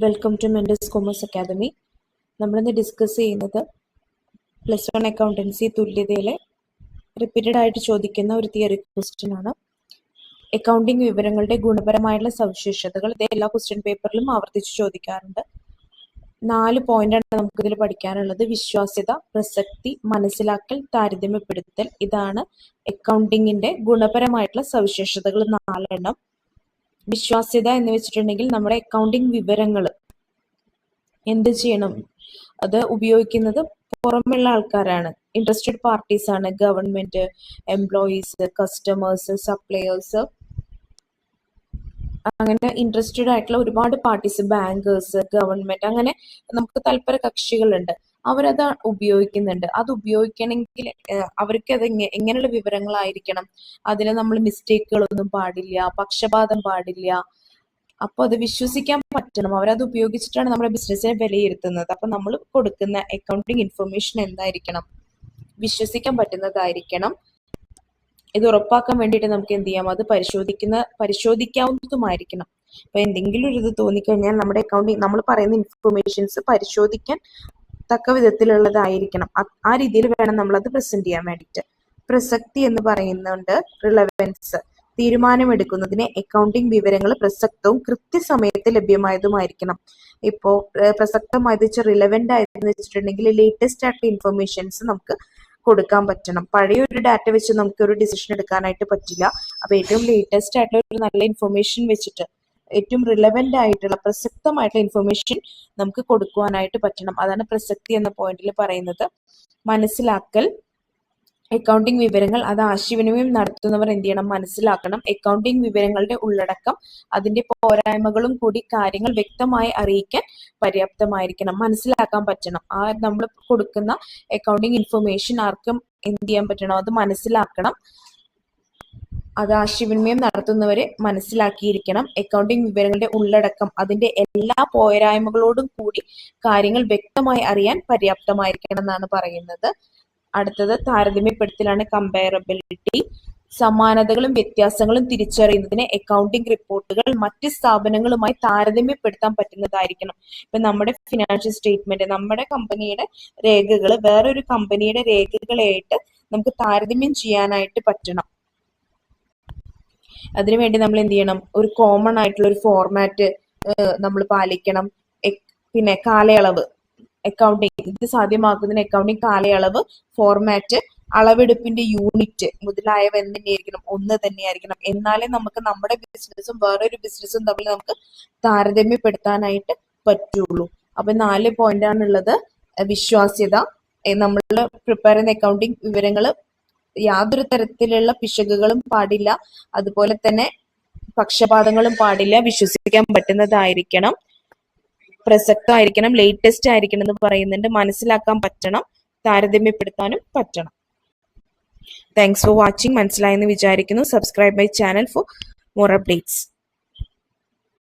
Welcome to Mendes commerce academy. നമ്മളിന്ന് discuss ചെയ്യുന്നത് +1 accountancy തുല്യതയിലെ repeated ആയിട്ട് ചോദിക്കുന്ന ഒരു തിയറി ക്വസ്റ്റ്യൻ ആണ്. അക്കൗണ്ടിംഗ് വിവരങ്ങളുടെ ഗുണപരമായിട്ടുള്ള സവിശേഷതകൾ ഇത് എല്ലാ ക്വസ്റ്റ്യൻ പേപ്പറിലും ആവർത്തിച്ച് ചോദിക്കാറുണ്ട്. 4 പോയിന്റാണ് നമുക്കിതിൽ പഠിക്കാനുള്ളത്. വിശ്വാസ്യത, പ്രസക്തി, മനസ്സിലാക്കൽ, താരതമ്യപ്പെടുത്തൽ. ഇതാണ് അക്കൗണ്ടിങ്ങിന്റെ ഗുണപരമായിട്ടുള്ള സവിശേഷതകൾ 4 വിശ്വാസ്യത എന്ന് വെച്ചിട്ടുണ്ടെങ്കിൽ നമ്മുടെ അക്കൗണ്ടിങ് വിവരങ്ങൾ എന്ത് ചെയ്യണം, അത് ഉപയോഗിക്കുന്നത് പുറമെയുള്ള ആൾക്കാരാണ്, ഇൻട്രസ്റ്റഡ് പാർട്ടീസ് ആണ്. ഗവൺമെന്റ്, എംപ്ലോയീസ്, കസ്റ്റമേഴ്സ്, സപ്ലയേഴ്സ്, അങ്ങനെ ഇൻട്രസ്റ്റഡ് ആയിട്ടുള്ള ഒരുപാട് പാർട്ടീസ്, ബാങ്കേഴ്സ്, ഗവൺമെന്റ്, അങ്ങനെ നമുക്ക് തൽപര കക്ഷികളുണ്ട്. അവരത് ഉപയോഗിക്കുന്നുണ്ട്. അത് ഉപയോഗിക്കണമെങ്കിൽ അവർക്ക് അത് എങ്ങനെയുള്ള വിവരങ്ങളായിരിക്കണം, അതിൽ നമ്മൾ മിസ്റ്റേക്കുകളൊന്നും പാടില്ല, പക്ഷപാതം പാടില്ല. അപ്പൊ അത് വിശ്വസിക്കാൻ പറ്റണം. അവരത് ഉപയോഗിച്ചിട്ടാണ് നമ്മുടെ ബിസിനസ്സിനെ വിലയിരുത്തുന്നത്. അപ്പൊ നമ്മൾ കൊടുക്കുന്ന അക്കൗണ്ടിങ് ഇൻഫർമേഷൻ എന്തായിരിക്കണം, വിശ്വസിക്കാൻ പറ്റുന്നതായിരിക്കണം. ഇത് ഉറപ്പാക്കാൻ വേണ്ടിയിട്ട് നമുക്ക് എന്ത് ചെയ്യാം, അത് പരിശോധിക്കാവുന്നതുമായിരിക്കണം. അപ്പൊ എന്തെങ്കിലും ഒരു ഇത് തോന്നിക്കഴിഞ്ഞാൽ നമ്മുടെ അക്കൗണ്ടിങ്, നമ്മൾ പറയുന്ന ഇൻഫർമേഷൻസ് പരിശോധിക്കാൻ തക്ക വിധത്തിലുള്ളതായിരിക്കണം. ആ രീതിയിൽ വേണം നമ്മളത് പ്രസന്റ് ചെയ്യാൻ വേണ്ടിയിട്ട്. പ്രസക്തി എന്ന് പറയുന്നുണ്ട്, റിലവൻസ്. തീരുമാനമെടുക്കുന്നതിന് അക്കൗണ്ടിങ് വിവരങ്ങൾ പ്രസക്തവും കൃത്യസമയത്ത് ലഭ്യമായതുമായിരിക്കണം. ഇപ്പോ പ്രസക്തമായത് റിലവന്റ് ആയതെന്ന് വെച്ചിട്ടുണ്ടെങ്കിൽ ലേറ്റസ്റ്റ് ആയിട്ടുള്ള ഇൻഫർമേഷൻസ് നമുക്ക് കൊടുക്കാൻ പറ്റണം. പഴയ ഒരു ഡാറ്റ വെച്ച് നമുക്ക് ഒരു ഡിസിഷൻ എടുക്കാനായിട്ട് പറ്റില്ല. അപ്പൊ ഏറ്റവും ലേറ്റസ്റ്റ് ആയിട്ടുള്ള ഒരു നല്ല ഇൻഫർമേഷൻ വെച്ചിട്ട് ഏറ്റവും റിലവന്റ് ആയിട്ടുള്ള പ്രസക്തമായിട്ടുള്ള ഇൻഫർമേഷൻ നമുക്ക് കൊടുക്കുവാനായിട്ട് പറ്റണം. അതാണ് പ്രസക്തി എന്ന പോയിന്റിൽ പറയുന്നത്. മനസ്സിലാക്കൽ, അക്കൗണ്ടിംഗ് വിവരങ്ങൾ അത് ആശയവിനിമയം നടത്തുന്നവർ എന്ത് ചെയ്യണം, മനസ്സിലാക്കണം. അക്കൗണ്ടിംഗ് വിവരങ്ങളുടെ ഉള്ളടക്കം, അതിന്റെ പോരായ്മകളും കൂടി കാര്യങ്ങൾ വ്യക്തമായി അറിയിക്കാൻ പര്യാപ്തമായിരിക്കണം, മനസ്സിലാക്കാൻ പറ്റണം. ആ നമ്മൾ കൊടുക്കുന്ന അക്കൗണ്ടിംഗ് ഇൻഫർമേഷൻ ആർക്കും എന്ത് ചെയ്യാൻ പറ്റണം, അത് മനസ്സിലാക്കണം. അത് ആശയവിനിമയം നടത്തുന്നവരെ മനസ്സിലാക്കിയിരിക്കണം. അക്കൗണ്ടിംഗ് വിവരങ്ങളുടെ ഉള്ളടക്കം, അതിന്റെ എല്ലാ പോരായ്മകളോടും കൂടി കാര്യങ്ങൾ വ്യക്തമായി അറിയാൻ പര്യാപ്തമായിരിക്കണം എന്നാണ് പറയുന്നത്. അടുത്തത് താരതമ്യപ്പെടുത്തലാണ്, കമ്പയറബിലിറ്റി. സമാനതകളും വ്യത്യാസങ്ങളും തിരിച്ചറിയുന്നതിന് അക്കൗണ്ടിംഗ് റിപ്പോർട്ടുകൾ മറ്റ് സ്ഥാപനങ്ങളുമായി താരതമ്യപ്പെടുത്താൻ പറ്റുന്നതായിരിക്കണം. ഇപ്പൊ നമ്മുടെ ഫിനാൻഷ്യൽ സ്റ്റേറ്റ്മെന്റ്, നമ്മുടെ കമ്പനിയുടെ രേഖകൾ വേറൊരു കമ്പനിയുടെ രേഖകളായിട്ട് നമുക്ക് താരതമ്യം ചെയ്യാനായിട്ട് പറ്റണം. അതിനുവേണ്ടി നമ്മൾ എന്ത് ചെയ്യണം, ഒരു കോമൺ ആയിട്ടുള്ള ഒരു ഫോർമാറ്റ് നമ്മൾ പാലിക്കണം. പിന്നെ കാലയളവ്, അക്കൗണ്ടിങ് ഇത് സാധ്യമാക്കുന്നതിന് അക്കൗണ്ടിങ് കാലയളവ്, ഫോർമാറ്റ്, അളവെടുപ്പിന്റെ യൂണിറ്റ് മുതലായവ എന്തിനായിരിക്കണം, ഒന്ന് തന്നെയായിരിക്കണം. എന്നാലേ നമുക്ക് നമ്മുടെ ബിസിനസ്സും വേറൊരു ബിസിനസ്സും തമ്മിൽ നമുക്ക് താരതമ്യപ്പെടുത്താനായിട്ട് പറ്റുള്ളൂ. അപ്പൊ 4 പോയിന്റാണുള്ളത്. വിശ്വാസ്യത, നമ്മൾ പ്രിപ്പയർ ചെയ്യുന്ന അക്കൗണ്ടിങ് വിവരങ്ങൾ യാതൊരു തരത്തിലുള്ള പിശകുകളും പാടില്ല, അതുപോലെ തന്നെ പക്ഷപാതങ്ങളും പാടില്ല, വിശ്വസിക്കാൻ പറ്റുന്നതായിരിക്കണം, പ്രസക്തമായിരിക്കണം, ലേറ്റസ്റ്റ് ആയിരിക്കണം എന്ന് പറയുന്നുണ്ട്, മനസ്സിലാക്കാൻ പറ്റണം, താരതമ്യപ്പെടുത്താനും പറ്റണം. Thanks for watching. മനസ്സിലായെന്ന് വിചാരിക്കുന്നു. Subscribe my channel for more updates.